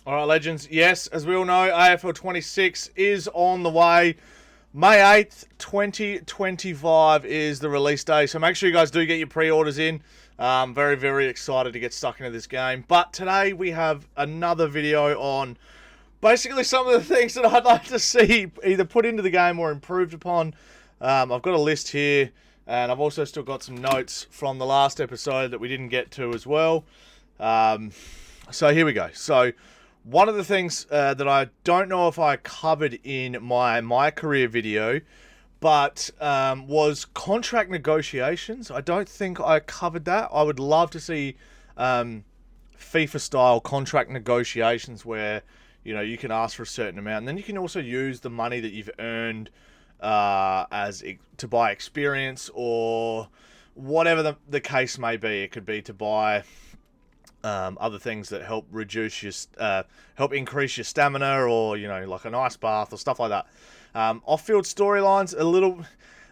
All right, legends. Yes, as we all know, AFL 26 is on the way. May 8th, 2025 is the release day. So make sure you guys do get your pre-orders in. Very, very excited to get stuck into this game. But today we have another video on basically some of the things that I'd like to see either put into the game or improved upon. I've got a list here, and I've also still got some notes from the last episode that we didn't get to as well. So here we go. So one of the things that I don't know if I covered in my career video, but was contract negotiations. I don't think I covered that. I would love to see FIFA-style contract negotiations where, you know, you can ask for a certain amount, and then you can also use the money that you've earned to buy experience or whatever the case may be. It could be to buy other things that help help increase your stamina, or, you know, like an ice bath or stuff like that. Off-field storylines,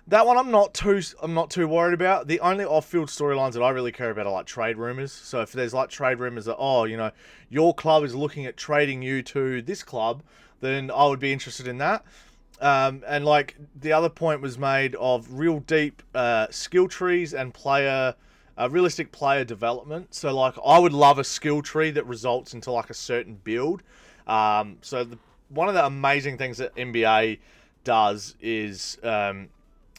that one I'm not too worried about. The only off-field storylines that I really care about are like trade rumors. So if there's like trade rumors that, oh, you know, your club is looking at trading you to this club, then I would be interested in that. And like the other point was made of real deep skill trees and realistic player development. So like I would love a skill tree that results into like a certain build. One of the amazing things that NBA does is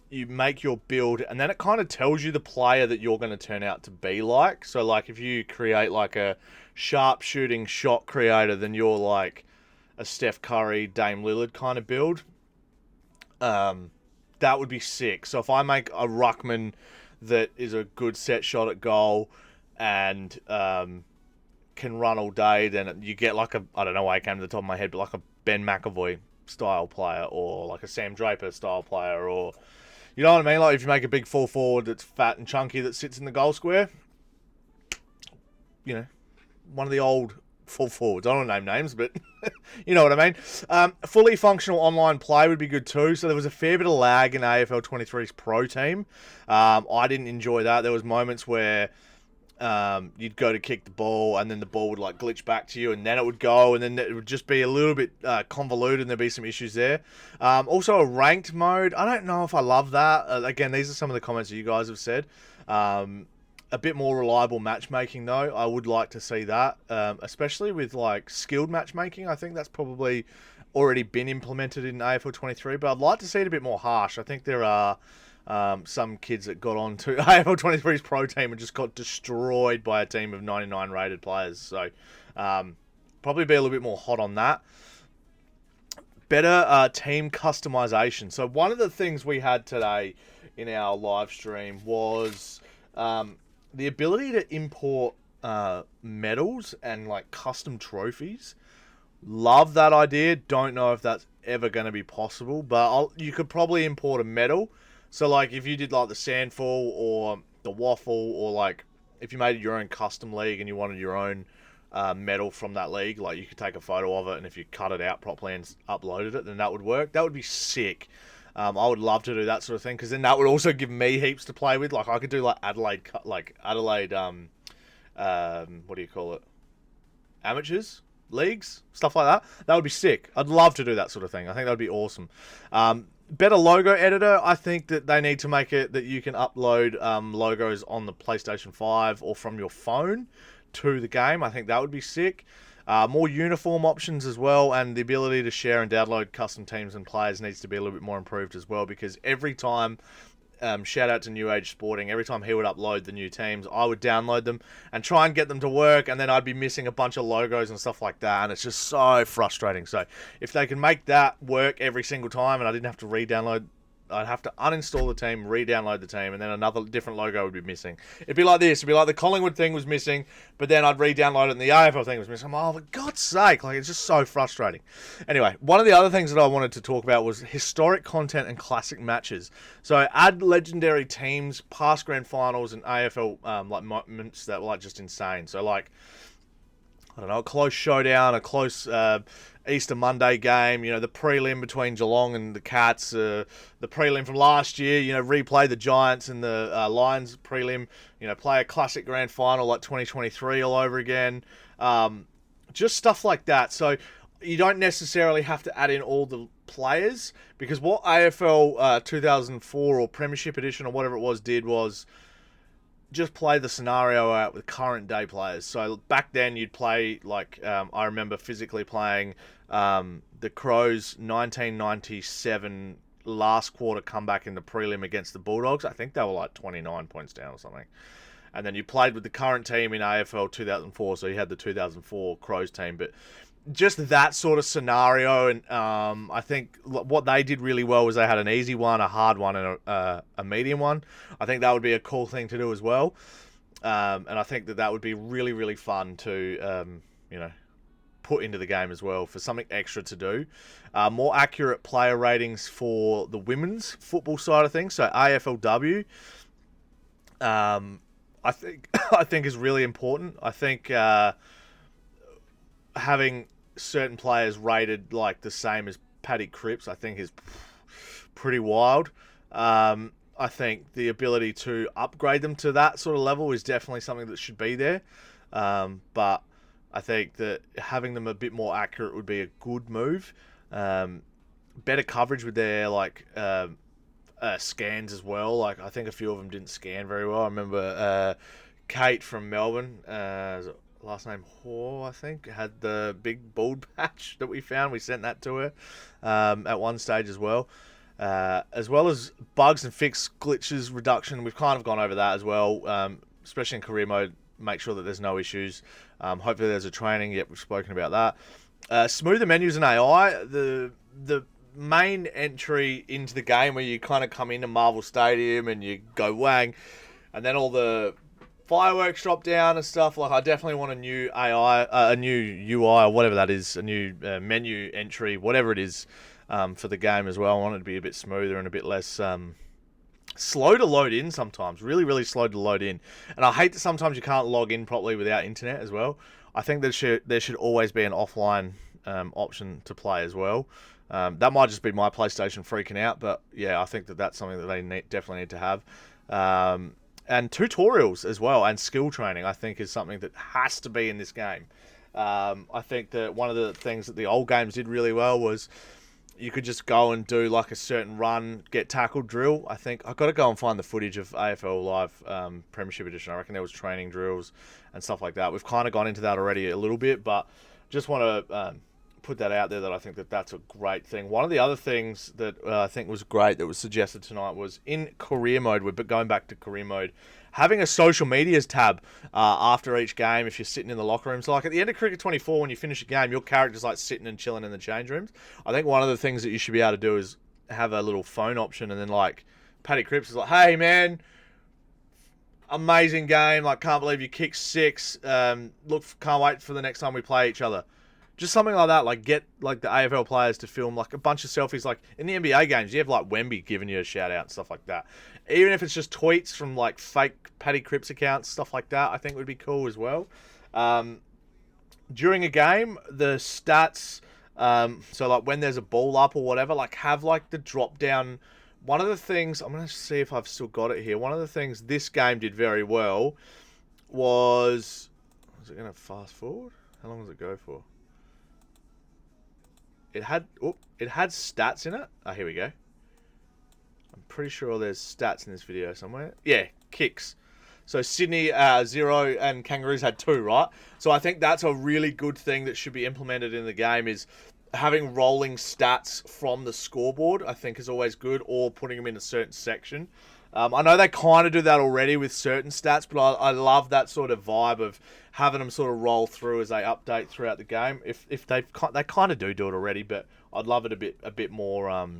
you make your build, and then it kind of tells you the player that you're going to turn out to be like. So like if you create like a sharp shooting shot creator, then you're like a Steph Curry, Dame Lillard kind of build. That would be sick. So if I make a ruckman that is a good set shot at goal and can run all day, then you get like I don't know why it came to the top of my head, but like a Ben McAvoy style player, or like a Sam Draper style player, or, you know what I mean? Like if you make a big full forward that's fat and chunky that sits in the goal square, you know, one of the old full forwards. I don't name names, but you know what I mean. Fully functional online play would be good too. So there was a fair bit of lag in AFL 23's pro team. I didn't enjoy that. There was moments where you'd go to kick the ball, and then the ball would like glitch back to you, and then it would go, and then it would just be a little bit convoluted, and there'd be some issues there. Also a ranked mode. I don't know if I love that. Again, these are some of the comments that you guys have said. A bit more reliable matchmaking though. I would like to see that, especially with like skilled matchmaking. I think that's probably already been implemented in AFL 23, but I'd like to see it a bit more harsh. I think there are some kids that got on to AFL 23's pro team and just got destroyed by a team of 99 rated players. So probably be a little bit more hot on that. Better team customization. So one of the things we had today in our live stream was the ability to import medals and like custom trophies. Love that idea. Don't know if that's ever going to be possible, but you could probably import a medal. So like if you did like the Sandfall or the Waffle, or like if you made your own custom league and you wanted your own medal from that league, like you could take a photo of it, and if you cut it out properly and uploaded it, then that would work. That would be sick. I would love to do that sort of thing, because then that would also give me heaps to play with. Like I could do like Adelaide, what do you call it? Amateurs leagues, stuff like that. That would be sick. I'd love to do that sort of thing. I think that would be awesome. Better logo editor. I think that they need to make it that you can upload logos on the PlayStation 5 or from your phone to the game. I think that would be sick. More uniform options as well, and the ability to share and download custom teams and players needs to be a little bit more improved as well, because every time, shout out to New Age Sporting, every time he would upload the new teams, I would download them and try and get them to work, and then I'd be missing a bunch of logos and stuff like that, and it's just so frustrating. So if they can make that work every single time, and I didn't have to re-download, I'd have to uninstall the team, re-download the team, and then another different logo would be missing. It'd be like this. It'd be like the Collingwood thing was missing, but then I'd re-download it and the AFL thing was missing. Oh, for God's sake. Like, it's just so frustrating. Anyway, one of the other things that I wanted to talk about was historic content and classic matches. So add legendary teams, past grand finals, and AFL like moments that were like just insane. So like, I don't know, a close showdown, a close Easter Monday game, you know, the prelim between Geelong and the Cats, the prelim from last year, you know, replay the Giants and the Lions prelim, you know, play a classic grand final like 2023 all over again. just stuff like that. So you don't necessarily have to add in all the players, because what AFL 2004 or Premiership Edition or whatever it was did was just play the scenario out with current day players. So back then you'd play like I remember physically playing the Crows 1997 last quarter comeback in the prelim against the Bulldogs. I think they were like 29 points down or something. And then you played with the current team in AFL 2004, so you had the 2004 Crows team. But just that sort of scenario, and I think what they did really well was they had an easy one, a hard one, and a medium one. I think that would be a cool thing to do as well. And I think that would be really, really fun to, put into the game as well for something extra to do. More accurate player ratings for the women's football side of things. So AFLW, I think is really important. I think having certain players rated like the same as Paddy Cripps, I think is pretty wild. I think the ability to upgrade them to that sort of level is definitely something that should be there. But I think that having them a bit more accurate would be a good move. Better coverage with their scans as well. Like I think a few of them didn't scan very well. I remember Kate from Melbourne, last name Hoare, I think, had the big bald patch that we found. We sent that to her at one stage as well. As well as bugs and fix glitches reduction. We've kind of gone over that as well, especially in career mode. Make sure that there's no issues. Hopefully there's a training. Yep, we've spoken about that. Smoother menus and AI. The main entry into the game where you kind of come into Marvel Stadium and you go wang, and then all the fireworks drop down and stuff. Like I definitely want a new AI, a new UI or whatever that is, a new menu entry, whatever it is, for the game as well. I want it to be a bit smoother and a bit less slow to load in sometimes. Really, really slow to load in. And I hate that sometimes you can't log in properly without internet as well. I think there should always be an offline option to play as well. That might just be my PlayStation freaking out, but yeah, I think that's something that they definitely need to have. And tutorials as well, and skill training, I think, is something that has to be in this game. I think that one of the things that the old games did really well was you could just go and do like a certain run, get tackled drill. I think I've got to go and find the footage of AFL Live Premiership Edition. I reckon there was training drills and stuff like that. We've kind of gone into that already a little bit, but just want to put that out there that I think that that's a great thing. One of the other things that I think was great that was suggested tonight was in career mode, but going back to career mode, having a social medias tab after each game if you're sitting in the locker room. So like at the end of Cricket 24, when you finish a game, your character's like sitting and chilling in the change rooms. I think one of the things that you should be able to do is have a little phone option, and then like Paddy Cripps is like, hey man, amazing game, like can't believe you kicked 6, look, can't wait for the next time we play each other. Just something like that, like get like the AFL players to film like a bunch of selfies. Like in the NBA games, you have like Wemby giving you a shout out and stuff like that. Even if it's just tweets from like fake Paddy Cripps accounts, stuff like that, I think would be cool as well. During a game, the stats, so like when there's a ball up or whatever, like have like the drop down. One of the things, I'm going to see if I've still got it here. One of the things this game did very well was it going to fast forward? How long does it go for? It had stats in it. Oh, here we go. I'm pretty sure there's stats in this video somewhere. Yeah, kicks. So Sydney 0 and Kangaroos had 2, right? So I think that's a really good thing that should be implemented in the game, is having rolling stats from the scoreboard. I think is always good, or putting them in a certain section. I know they kind of do that already with certain stats, but I love that sort of vibe of having them sort of roll through as they update throughout the game. If they kind of do it already, but I'd love it a bit more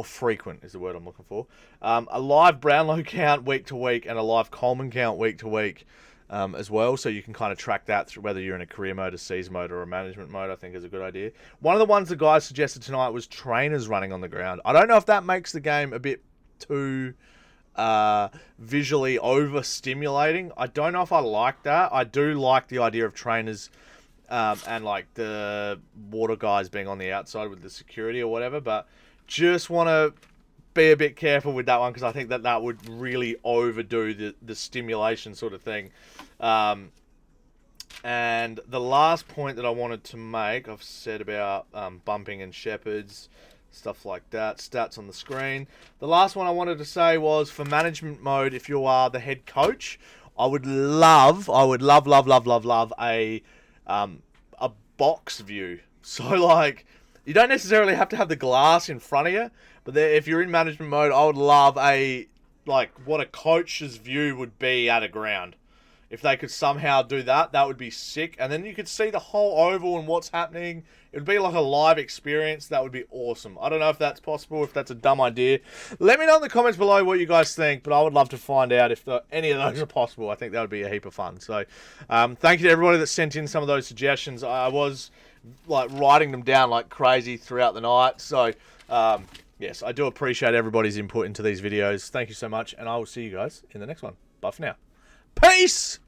frequent is the word I'm looking for. A live Brownlow count week to week and a live Coleman count week to week as well, so you can kind of track that through whether you're in a career mode, a season mode, or a management mode. I think is a good idea. One of the ones the guys suggested tonight was trainers running on the ground. I don't know if that makes the game a bit too visually overstimulating. I don't know if I like that. I do like the idea of trainers and like the water guys being on the outside with the security or whatever, but just want to be a bit careful with that one, because I think that would really overdo the stimulation sort of thing. And the last point that I wanted to make, I've said about bumping and shepherds, stuff like that, stats on the screen. The last one I wanted to say was for management mode, if you are the head coach, I would love a box view. So like, you don't necessarily have to have the glass in front of you, but if you're in management mode, I would love what a coach's view would be at a ground. If they could somehow do that, that would be sick. And then you could see the whole oval and what's happening. It would be like a live experience. That would be awesome. I don't know if that's possible, if that's a dumb idea. Let me know in the comments below what you guys think, but I would love to find out if any of those are possible. I think that would be a heap of fun. So thank you to everybody that sent in some of those suggestions. I was like writing them down like crazy throughout the night. So yes, I do appreciate everybody's input into these videos. Thank you so much, and I will see you guys in the next one. Bye for now. Peace!